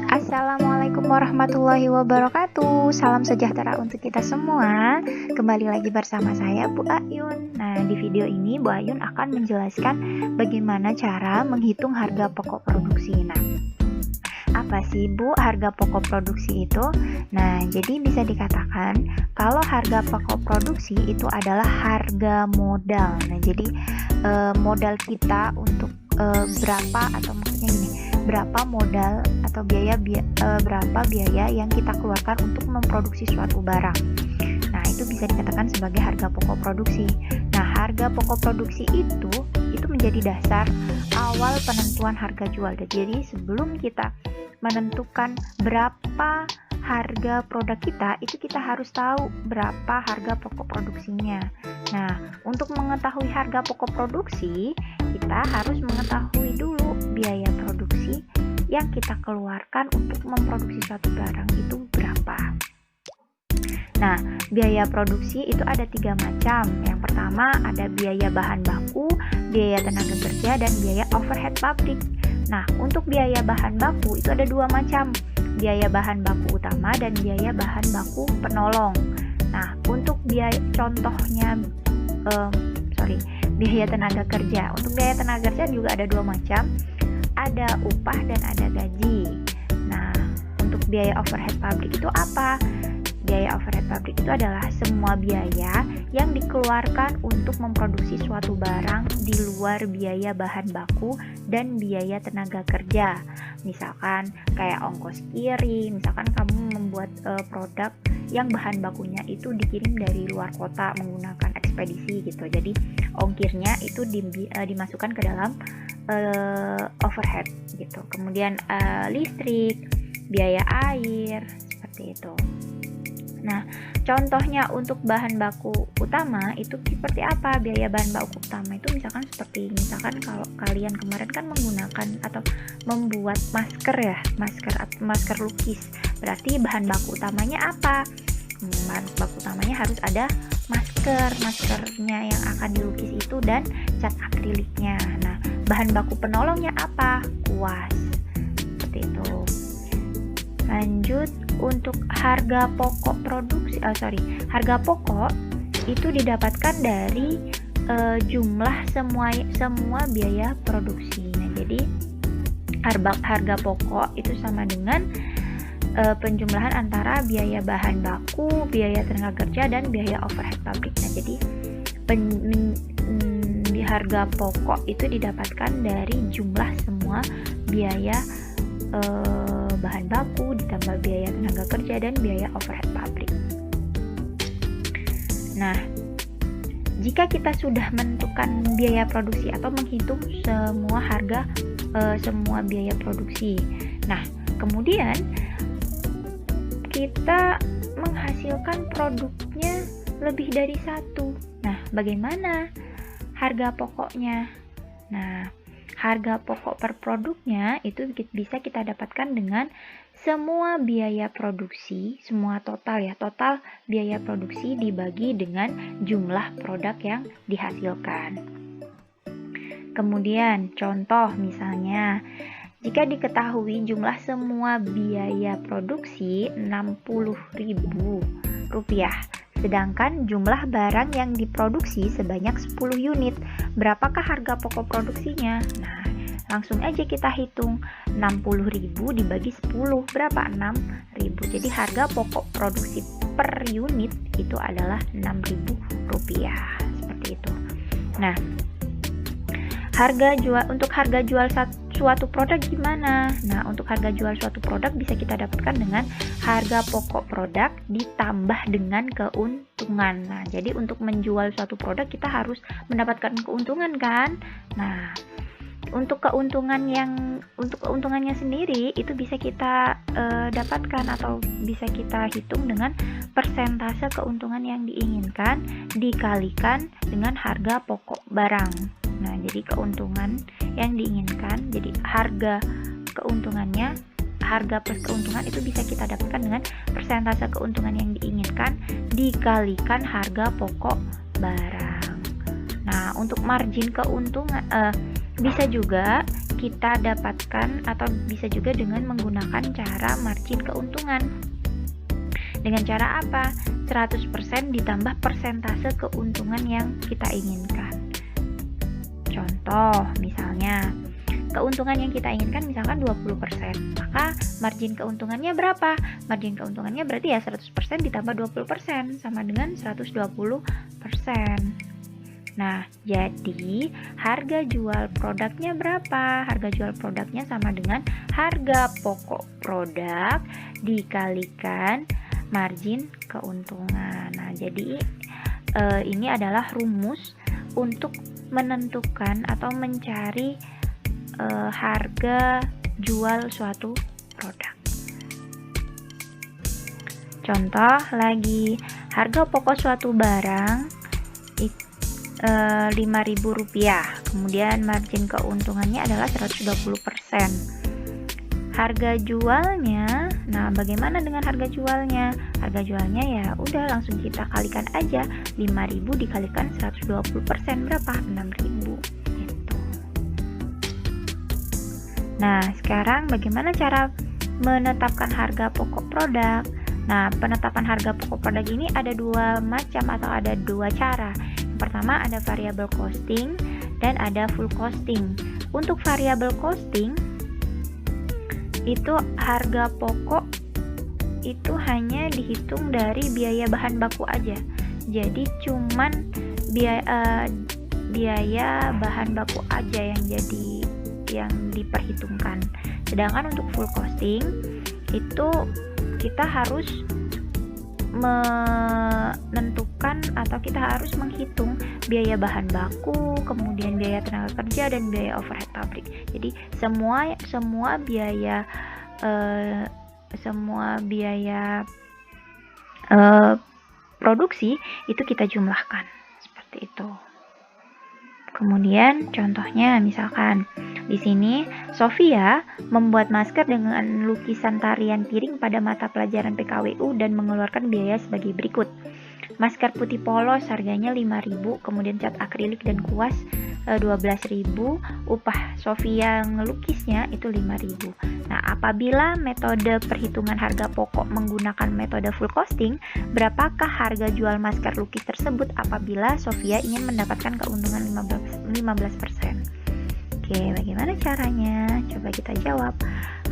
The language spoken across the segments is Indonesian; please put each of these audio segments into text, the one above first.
Assalamualaikum warahmatullahi wabarakatuh. Salam sejahtera untuk kita semua. Kembali lagi bersama saya Bu Ayun. Nah, di video ini Bu Ayun akan menjelaskan bagaimana cara menghitung harga pokok produksi. Nah, apa sih Bu harga pokok produksi itu? Nah, jadi bisa dikatakan kalau harga pokok produksi itu adalah harga modal. Nah, jadi modal kita untuk berapa, atau maksudnya gini, berapa modal atau berapa biaya yang kita keluarkan untuk memproduksi suatu barang. Nah, itu bisa dikatakan sebagai harga pokok produksi. Nah, harga pokok produksi itu menjadi dasar awal penentuan harga jual. Jadi sebelum kita menentukan berapa harga produk kita, itu kita harus tahu berapa harga pokok produksinya. Nah, untuk mengetahui harga pokok produksi, kita harus mengetahui dulu biaya produksi yang kita keluarkan untuk memproduksi suatu barang itu berapa. Nah, biaya produksi itu ada 3 macam. Yang pertama ada biaya bahan baku, biaya tenaga kerja, dan biaya overhead pabrik. Nah, untuk biaya bahan baku itu ada 2 macam, biaya bahan baku utama dan biaya bahan baku penolong. Nah, untuk biaya contohnya biaya tenaga kerja. Untuk biaya tenaga kerja juga ada 2 macam, ada upah dan ada gaji. Nah, untuk biaya overhead pabrik itu apa? Biaya overhead pabrik itu adalah semua biaya yang dikeluarkan untuk memproduksi suatu barang di luar biaya bahan baku dan biaya tenaga kerja. Misalkan kayak ongkos kirim, misalkan kamu membuat produk yang bahan bakunya itu dikirim dari luar kota menggunakan ekspedisi gitu. Jadi ongkirnya itu dimasukkan ke dalam overhead gitu. Kemudian listrik, biaya air, seperti itu. Nah, contohnya untuk bahan baku utama itu seperti apa? Biaya bahan baku utama itu misalkan kalau kalian kemarin kan menggunakan atau membuat masker ya, masker lukis. Berarti bahan baku utamanya apa? Bahan baku utamanya harus ada maskernya yang akan dilukis itu dan cat akriliknya. Nah, bahan baku penolongnya apa? Kuas. Seperti itu. Lanjut, untuk harga pokok harga pokok itu didapatkan dari jumlah semua biaya produksi. Nah, jadi harga pokok itu sama dengan penjumlahan antara biaya bahan baku, biaya tenaga kerja, dan biaya overhead pabrik. Nah, jadi harga pokok itu didapatkan dari jumlah semua biaya bahan baku ditambah biaya tenaga kerja dan biaya overhead pabrik. Nah, jika kita sudah menentukan biaya produksi atau menghitung semua biaya produksi, nah kemudian kita menghasilkan produknya lebih dari satu. Nah, bagaimana harga pokoknya? Nah, harga pokok per produknya itu bisa kita dapatkan dengan semua biaya produksi, semua total biaya produksi dibagi dengan jumlah produk yang dihasilkan. Kemudian contoh misalnya, jika diketahui jumlah semua biaya produksi Rp60.000, sedangkan jumlah barang yang diproduksi sebanyak 10 unit, berapakah harga pokok produksinya? Nah, langsung aja kita hitung 60.000 dibagi 10, berapa? 6.000. Jadi harga pokok produksi per unit itu adalah Rp6.000, seperti itu. Nah, untuk harga jual suatu produk gimana? Nah, untuk harga jual suatu produk bisa kita dapatkan dengan harga pokok produk ditambah dengan keuntungan. Nah, jadi untuk menjual suatu produk kita harus mendapatkan keuntungan kan? Nah, untuk keuntungannya sendiri itu bisa kita dapatkan atau bisa kita hitung dengan persentase keuntungan yang diinginkan dikalikan dengan harga pokok barang. Nah, jadi keuntungan yang diinginkan, jadi harga plus keuntungan itu bisa kita dapatkan dengan persentase keuntungan yang diinginkan dikalikan harga pokok barang. Nah, untuk margin keuntungan bisa juga kita dapatkan, atau bisa juga dengan menggunakan cara margin keuntungan. Dengan cara apa? 100% ditambah persentase keuntungan yang kita inginkan. Contoh, misalnya keuntungan yang kita inginkan misalkan 20%, maka margin keuntungannya berapa? Margin keuntungannya berarti ya 100% ditambah 20% sama dengan 120%. Nah, jadi harga jual produknya berapa? Harga jual produknya sama dengan harga pokok produk dikalikan margin keuntungan. Nah, jadi ini adalah rumus untuk menentukan atau mencari harga jual suatu produk. Contoh lagi, harga pokok suatu barang Rp5.000, kemudian margin keuntungannya adalah 120%. Harga jualnya, nah bagaimana dengan harga jualnya? Harga jualnya ya udah langsung kita kalikan aja, 5.000 dikalikan 120%, berapa? 6.000 gitu. Nah, sekarang bagaimana cara menetapkan harga pokok produk? Nah, penetapan harga pokok produk ini ada dua macam atau ada dua cara. Yang pertama ada variable costing dan ada full costing. Untuk variable costing itu harga pokok itu hanya dihitung dari biaya bahan baku aja. Jadi cuman biaya bahan baku aja yang diperhitungkan. Sedangkan untuk full costing itu kita harus menentukan atau kita harus menghitung biaya bahan baku, kemudian biaya tenaga kerja dan biaya overhead pabrik. Jadi semua biaya produksi itu kita jumlahkan seperti itu. Kemudian contohnya misalkan di sini Sofia membuat masker dengan lukisan tarian piring pada mata pelajaran PKWU dan mengeluarkan biaya sebagai berikut. Masker putih polos harganya 5.000, kemudian cat akrilik dan kuas 12.000, upah Sofia ngelukisnya itu 5.000. Nah, apabila metode perhitungan harga pokok menggunakan metode full costing, berapakah harga jual masker lukis tersebut apabila Sofia ingin mendapatkan keuntungan 15%? Oke, bagaimana caranya? Coba kita jawab.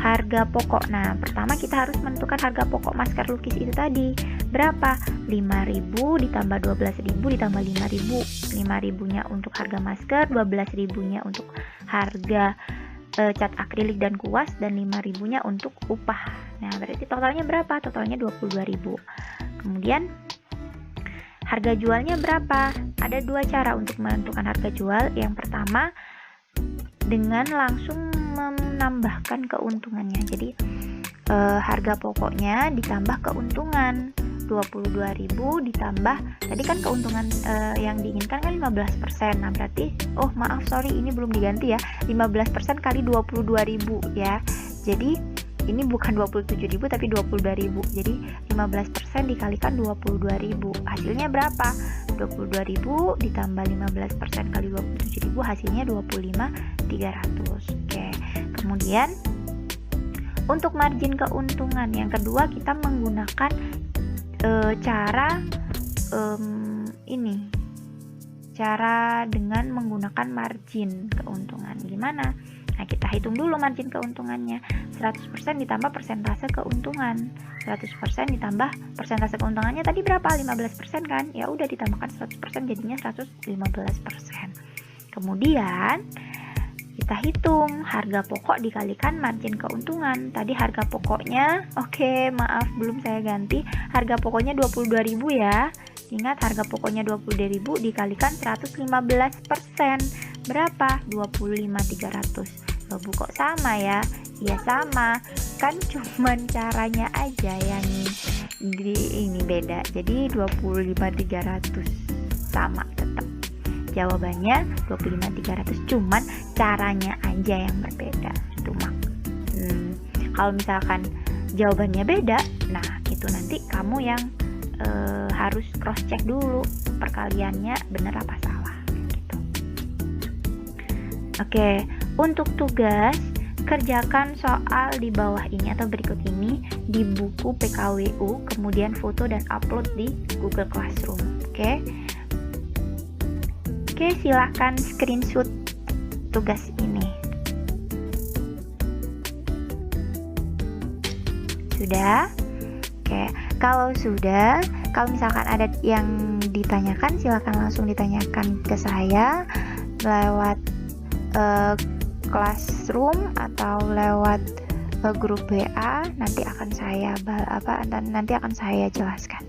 Harga pokok. Nah, pertama kita harus menentukan harga pokok masker lukis itu tadi. Berapa? 5.000 ditambah 12.000 ditambah 5.000. 5.000-nya untuk harga masker, 12.000-nya untuk harga cat akrilik dan kuas, dan 5.000-nya untuk upah. Nah, berarti totalnya berapa? Totalnya 22.000. Kemudian harga jualnya berapa? Ada dua cara untuk menentukan harga jual. Yang pertama dengan langsung menambahkan keuntungannya. Jadi harga pokoknya ditambah keuntungan 22.000 ditambah tadi kan keuntungan yang diinginkan kan 15%. Nah, berarti ini belum diganti ya. 15% kali 22.000 ya. Jadi ini bukan 27.000 tapi 22.000. Jadi 15% dikalikan 22.000. Hasilnya berapa? 22.000 ditambah 15% kali 27.000 hasilnya 25.300. Oke. Kemudian untuk margin keuntungan yang kedua kita menggunakan cara dengan menggunakan margin keuntungan. Gimana? Nah, kita hitung dulu margin keuntungannya. 100% ditambah persentase keuntungan. 100% ditambah persentase keuntungannya tadi berapa? 15% kan? Ya udah ditambahkan 100% jadinya 115%. Kemudian kita hitung harga pokok dikalikan margin keuntungan. Tadi harga pokoknya, belum saya ganti. Harga pokoknya 22.000 ya. Ingat harga pokoknya 22.000 dikalikan 115%. Berapa? 25.300. Loh, Bu, kok sama ya? Ya sama. Kan cuman caranya aja yang ini beda. Jadi 25.300 sama tetap. Jawabannya 25.300, cuman caranya aja yang berbeda. Itu kalau misalkan jawabannya beda, nah itu nanti kamu yang harus cross check dulu perkaliannya benar apa salah gitu. Oke, Untuk tugas, kerjakan soal di bawah ini atau berikut ini di buku PKWU, kemudian foto dan upload di Google Classroom. Oke, silahkan screenshot tugas ini. Sudah? Oke, kalau sudah, kalau misalkan ada yang ditanyakan, silakan langsung ditanyakan ke saya lewat Classroom atau lewat grup WA. Nanti akan saya jelaskan.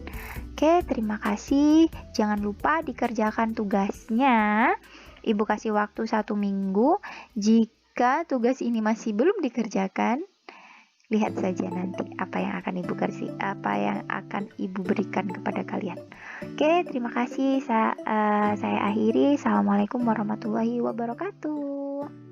Oke, terima kasih. Jangan lupa dikerjakan tugasnya. Ibu kasih waktu 1 minggu. Jika tugas ini masih belum dikerjakan, lihat saja nanti apa yang akan Ibu berikan kepada kalian. Oke, terima kasih. Saya akhiri. Assalamualaikum warahmatullahi wabarakatuh.